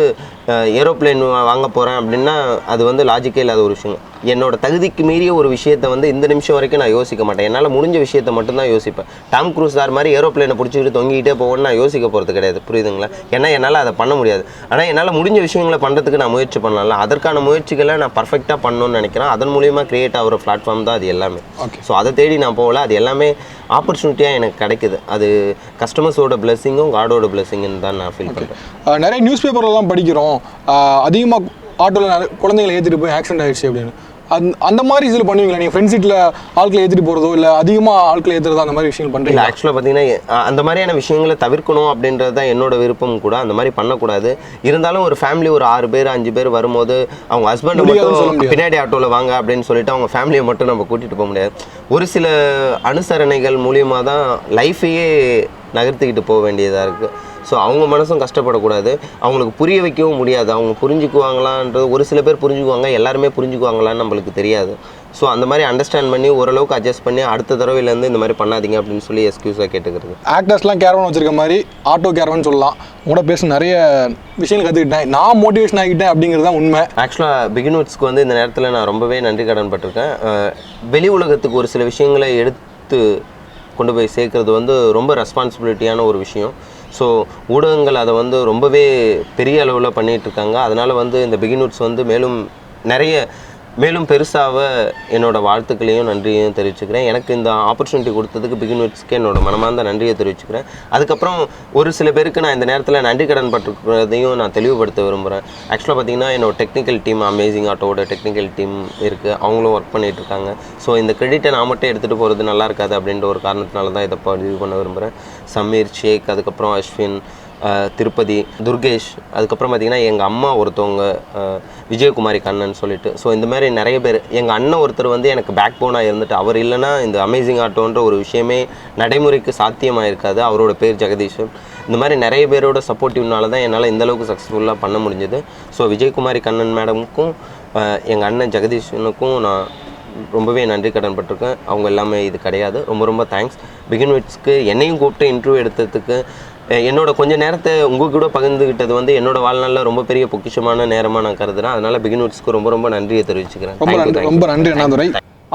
ஏரோப்ளேன் வாங்க போகிறேன் அப்படின்னா அது வந்து லாஜிக்கே இல்லாத ஒரு விஷயம். என்னோட தகுதிக்கு மீறிய ஒரு விஷயத்தை வந்து இந்த நிமிஷம் வரைக்கும் நான் யோசிக்க மாட்டேன். என்னால் முடிஞ்ச விஷயத்தை மட்டும்தான் யோசிப்பேன். டாம் க்ரூஸ் சார் மாதிரி ஏரோப்ளேனை பிடிச்சிக்கிட்டு தொங்கிக்கிட்டே போகணும்னு நான் யோசிக்க போகிறது கிடையாது, புரியுதுங்களா? ஏன்னா என்னால் அதை பண்ண முடியாது. ஆனால் என்னால் முடிஞ்ச விஷயங்களை பண்ணுறதுக்கு நான் முயற்சி பண்ணலாம்ல. அதற்கான முயற்சிகளை நான் பர்ஃபெக்டாக பண்ணணும்னு நினைக்கிறேன். அதன் மூலிமா கிரியேட் ஆகிற பிளாட்ஃபார்ம் தான் அது எல்லாமே. ஸோ அதை தேடி நான் போகல. அது எல்லாமே ஆப்பர்ச்சுனிட்டியாக எனக்கு கிடைக்குது. அது கஸ்டமர்ஸோட பிளெஸிங்கும் காடோட பிளெஸிங்னு தான் நான் ஃபீல் பண்ணுறேன். நிறைய நியூஸ் பேப்பர்லாம் படிக்கிறோம், அதிகமாக ஆட்டோவில் குழந்தைங்களை ஏற்றிட்டு போய் ஆக்சிடென்ட் ஆகிடுச்சு அப்படின்னு. அந்த மாதிரி இதில் பண்ணுவீங்களா நீங்கள்? ஃப்ரெண்ட் சீட்டில் ஆட்களை ஏற்றிட்டு போகிறதோ இல்லை அதிகமாக ஆட்களை ஏற்றுறதோ அந்த மாதிரி விஷயங்கள் பண்ணுறீங்க? ஆக்சுவலாக பார்த்தீங்கன்னா அந்த மாதிரியான விஷயங்களை தவிர்க்கணும் அப்படின்றது தான் என்னோட விருப்பம் கூட. அந்த மாதிரி பண்ணக்கூடாது. இருந்தாலும் ஒரு ஃபேமிலி ஒரு 6 பேர் 5 பேர் வரும்போது அவங்க ஹஸ்பண்டை மட்டும் பின்னாடி ஆட்டோவில் வாங்க அப்படின்னு சொல்லிட்டு அவங்க ஃபேமிலியை மட்டும் நம்ம கூட்டிகிட்டு போக முடியாது. ஒரு சில அனுசரணைகள் மூலியமாக தான் லைஃபையே நகர்த்திக்கிட்டு போக வேண்டியதாக இருக்குது. ஸோ அவங்க மனசும் கஷ்டப்படக்கூடாது. அவங்களுக்கு புரிய வைக்கவும் முடியாது. அவங்க புரிஞ்சுக்குவாங்களான்றது ஒரு சில பேர் புரிஞ்சுக்குவாங்க, எல்லாருமே புரிஞ்சுக்குவாங்களான்னு நம்மளுக்கு தெரியாது. ஸோ அந்த மாதிரி அண்டர்ஸ்டாண்ட் பண்ணி ஓரளவுக்கு அட்ஜஸ்ட் பண்ணி அடுத்த தடவையிலேருந்து இந்த மாதிரி பண்ணாதீங்க அப்படின்னு சொல்லி எக்ஸ்கியூஸாக கேட்டுக்கிறது. ஆக்டர்ஸ்லாம் கேரவன் வச்சிருக்க மாதிரி ஆட்டோ கேரவன் சொல்லலாம். உங்களோட பேச நிறைய விஷயங்கள் கற்றுக்கிட்டேன், நான் மோட்டிவேஷன் ஆகிட்டேன் அப்படிங்கிறது தான் உண்மை. ஆக்சுவலாக பிகினர்ஸ்க்கு வந்து இந்த நேரத்தில் நான் ரொம்பவே நன்றி கடன் பட்டிருக்கேன். வெளி உலகத்துக்கு ஒரு சில விஷயங்களை எடுத்து கொண்டு போய் சேர்க்கறது வந்து ரொம்ப ரெஸ்பான்சிபிலிட்டியான ஒரு விஷயம். ஸோ ஊடகங்கள் அதை வந்து ரொம்பவே பெரிய அளவில் பண்ணிகிட்ருக்காங்க. அதனால் வந்து இந்த பிகினர்ஸ் வந்து மேலும் பெருசாக என்னோடய வாழ்த்துக்களையும் நன்றியையும் தெரிவிச்சுக்கிறேன். எனக்கு இந்த ஆப்பர்ச்சுனிட்டி கொடுத்ததுக்கு பிகினர்ஸ்க்கு என்னோட மனமார்ந்த நன்றியை தெரிவிச்சுக்கிறேன். அதுக்கப்புறம் ஒரு சில பேருக்கு நான் இந்த நேரத்தில் நன்றி கடன் பட்டிருக்கிறதையும் நான் தெளிவுபடுத்த விரும்புகிறேன். ஆக்சுவலாக பார்த்திங்கன்னா என்னோட டெக்னிக்கல் டீம், அமேசிங் ஆட்டோவோட டெக்னிக்கல் டீம் இருக்குது, அவங்களும் ஒர்க் பண்ணிகிட்ருக்காங்க. ஸோ இந்த கிரெடிட்டை நான் மட்டும் எடுத்துகிட்டு போகிறது நல்லா இருக்காது அப்படின்ற ஒரு காரணத்தினால தான் இதை பதிவு பண்ண விரும்புகிறேன். சமீர், ஷேக், அதுக்கப்புறம் அஸ்வின், திருப்பதி, துர்கேஷ், அதுக்கப்புறம் பார்த்திங்கன்னா எங்கள் அம்மா ஒருத்தவங்க விஜயகுமாரி கண்ணன் சொல்லிட்டு. ஸோ இந்த மாதிரி நிறைய பேர். எங்கள் அண்ணன் ஒருத்தர் வந்து எனக்கு பேக் போனாக இருந்துட்டு, அவர் இல்லைன்னா இந்த அமேசிங் ஆட்டோன்ற ஒரு விஷயமே நடைமுறைக்கு சாத்தியமாக இருக்காது. அவரோட பேர் ஜெகதீஷன். இந்த மாதிரி நிறைய பேரோட சப்போர்ட்டிவ்னால தான் என்னால் இந்தளவுக்கு சக்ஸஸ்ஃபுல்லாக பண்ண முடிஞ்சது. ஸோ விஜயகுமாரி கண்ணன் மேடமுக்கும் எங்கள் அண்ணன் ஜெகதீஷனுக்கும் நான் ரொம்பவே நன்றி கடன் பட்டிருக்கேன். அவங்க எல்லாமே இது கிடையாது. ரொம்ப ரொம்ப தேங்க்ஸ். பிகின்விட்ஸ்க்கு என்னையும் கூப்பிட்டு இன்டர்வியூ எடுத்ததுக்கு, என்னோட கொஞ்சம் நேரத்தை உங்கள் கூட பகிர்ந்துக்கிட்டது வந்து என்னோட வாழ்நாளில் ரொம்ப பெரிய பொக்கிஷமான நேரமாக நான் கருதுகிறேன். அதனால் பிகின்விட்ஸ்க்கு ரொம்ப ரொம்ப நன்றியை தெரிவிச்சுக்கிறேன். ரொம்ப நன்றி அண்ணாதுரை.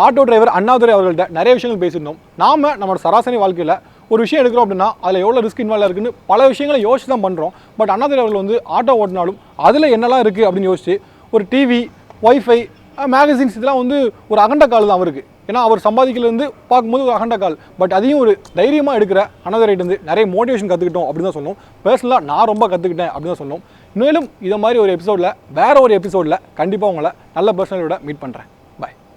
ஆட்டோ டிரைவர் அண்ணாதுரை அவர்கள்ட்ட நிறைய விஷயங்கள் பேசியிருந்தோம். நாம் நம்மளோட சராசரி வாழ்க்கையில் ஒரு விஷயம் எடுக்கிறோம் அப்படின்னா அதில் எவ்வளோ ரிஸ்க் இன்வால்வ் இருக்குன்னு பல விஷயங்களை யோசிச்சு தான் பண்ணுறோம். பட் அண்ணாதுரை அவர்கள் வந்து ஆட்டோ ஓட்டினாலும் அதில் என்னெல்லாம் இருக்குது அப்படின்னு யோசிச்சு ஒரு டிவி, ஒய்ஃபை, மேகசின்ஸ் இதெல்லாம் வந்து ஒரு அகண்ட கால் தான் அவருக்கு. ஏன்னா அவர் சம்பாதிக்கலேருந்து பார்க்கும்போது ஒரு அகண்ட கால். பட் அதையும் ஒரு தைரியமாக எடுக்கிற அண்ணாதுரையிட்டு நிறைய மோட்டிவேஷன் கற்றுக்கிட்டோம் அப்படின்னு தான் சொல்லணும். பர்சனலாக நான் ரொம்ப கற்றுக்கிட்டேன் அப்படின்னு தான் சொல்லணும். மேலும் இதை மாதிரி ஒரு எபிசோடில் வேறு ஒரு எபிசோடில் கண்டிப்பாக உங்களை நல்ல பர்சனலோட மீட் பண்ணுறேன்.